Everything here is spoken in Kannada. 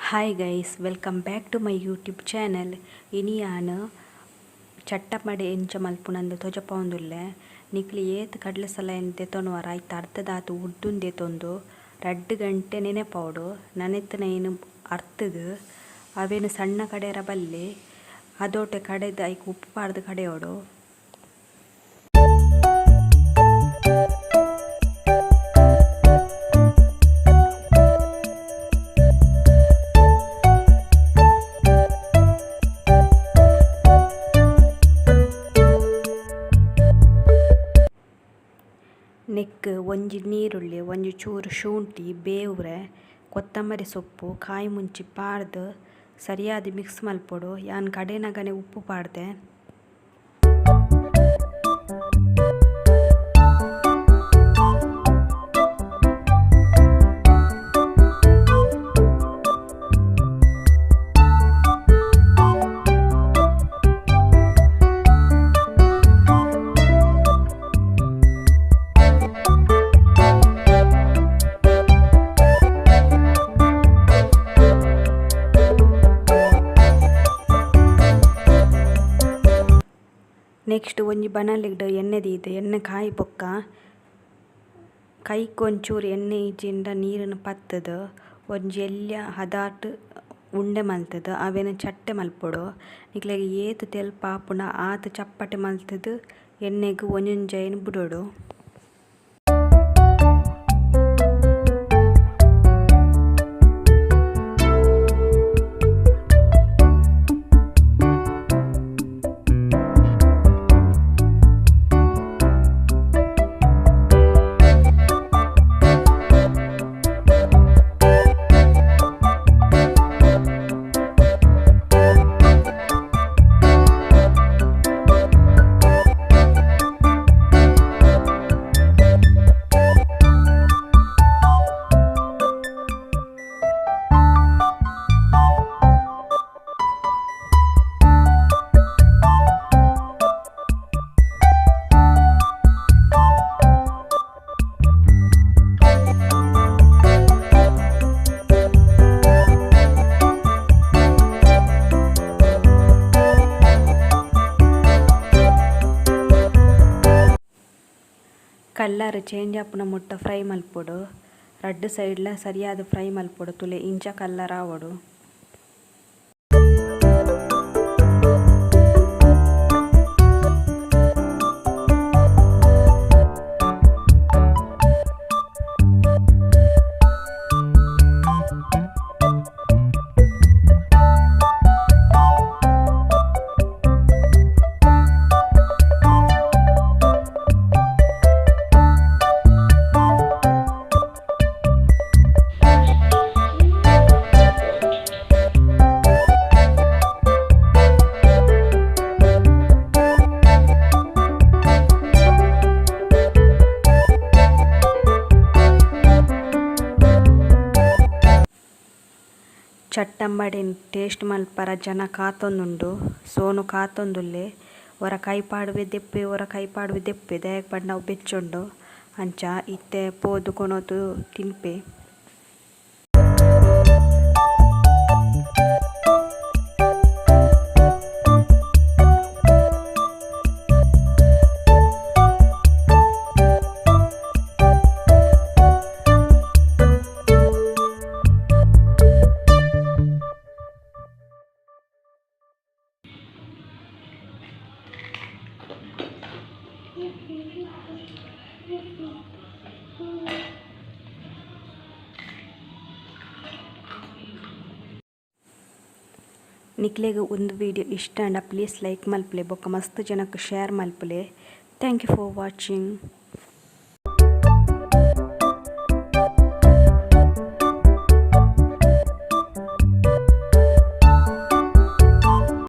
Hi guys, welcome back to my YouTube channel. ಇನಿಯಾನು ಚಟ್ಟಪಡೆ ಎಂಚ ಮಲ್ಪುನಂದು ತೊಜಪೊಂದುಲ್ಲೆ ನಿಕ್ಲಿ ಏತ್ ಕಡ್ಲೆ ಸಲ ಎಂತೆ ತೊನುವರ ಐತ ಅರ್ಧದಾತು ಉಡ್ದುಂದೆ ತೊಂದು 2 ಗಂಟೆ ನೆನೆಪೋಡು ನನೆತ್ತನ ಏನು ಅರ್ತದು ಅವೇನು ಸಣ್ಣ ಕಡೆಯರ ಬಲ್ಲೆ ಅದೋಟೆ ಕಡೆದು ಐಕ್ ಉಪ್ಪು ಪಾಡ್ದು ಕಡೆಯೋಡು. ನೆಕ್ ಒಂಜಿ ನೀರುಳ್ಳಿ, ಒಂಜಿ ಚೂರು ಶುಂಠಿ, ಬೇವ್ರೆ, ಕೊತ್ತಂಬರಿ ಸೊಪ್ಪು, ಕಾಯಿ ಮುಂಚಿ ಪಾಡ್ದು ಸರಿಯಾದ ಮಿಕ್ಸ್ ಮಲ್ಪೊಡು. ಯಾನ್ ಕಡೆನಗನೆ ಉಪ್ಪು ಪಾಡ್ದೆ. ನೆಕ್ಸ್ಟ್ ಒಂಜಿ ಬಣಲೆಗ್ ಎಣ್ಣೆ ದೀದು ಎಣ್ಣೆ ಕಾಯಿ ಬೊಕ್ಕ ಕೈಕ್ ಒಂಚೂರು ಎಣ್ಣೆ ಈಜಿಂಡ ನೀರನ್ನು ಪತ್ತದು ಒಂಜಿ ಎಲ್ಯ ಹದಾಟ್ ಉಂಡೆ ಮಲ್ತದು ಅವೇನು ಚಟ್ಟೆ ಮಲ್ಪೊಡು. ನಿಕ್ಲೆಗ್ ಏತ್ ತೆಲ್ಪ ಆಪುಂಡ ಆತ್ ಚಪ್ಪಟೆ ಮಲ್ತದು ಎಣ್ಣೆಗ್ ಒಂಜೊಂಜೈನ್ ಬಿಡೋಡು. ಕಲ್ಲರ್ ಚೇಂಜ್ ಆಪುನ ಮುಟ್ಟ ಫ್ರೈ ಮಲ್ಪೊಡು. 2 ಸೈಡ್ಲ ಸರಿಯಾದ ಫ್ರೈ ಮಲ್ಪೊಡು ತುಲೆ ಇಂಚ ಕಲ್ಲರ್ ಆವೊಡು. ಚಟ್ಟಂಬಡೆನ್ ಟೇಸ್ಟ್ ಮಲ್ಪರ ಜನ ಕಾತೊಂದುಂಡು. ಸೋನು ಕಾತೊಂದುಲ್ಲೆ ಒರ ಕೈಪಾಡುವೆ ದೆಪ್ಪೆ ಒರ ಕೈಪಾಡುವೆ ದೆಪ್ಪೆ ದಯಕ್ ಪಂಡ ಅವು ಬೆಚ್ಚೊಂಡು ಅಂಚ ಇತ್ತೆ ಪೋದು ಕೊನೋತು ತಿನ್ಪೆ. ನಿಕ್ಲೆಗ್ ಒಂದು ವಿಡಿಯೋ ಇಷ್ಟ ಅಂಡ ಪ್ಲೀಸ್ ಲೈಕ್ ಮಲ್ಪಲೆ ಬೊಕ್ಕ ಮಸ್ತ್ ಜನಕ್ಕೆ ಶೇರ್ ಮಲ್ಪಲೆ. Thank you for watching.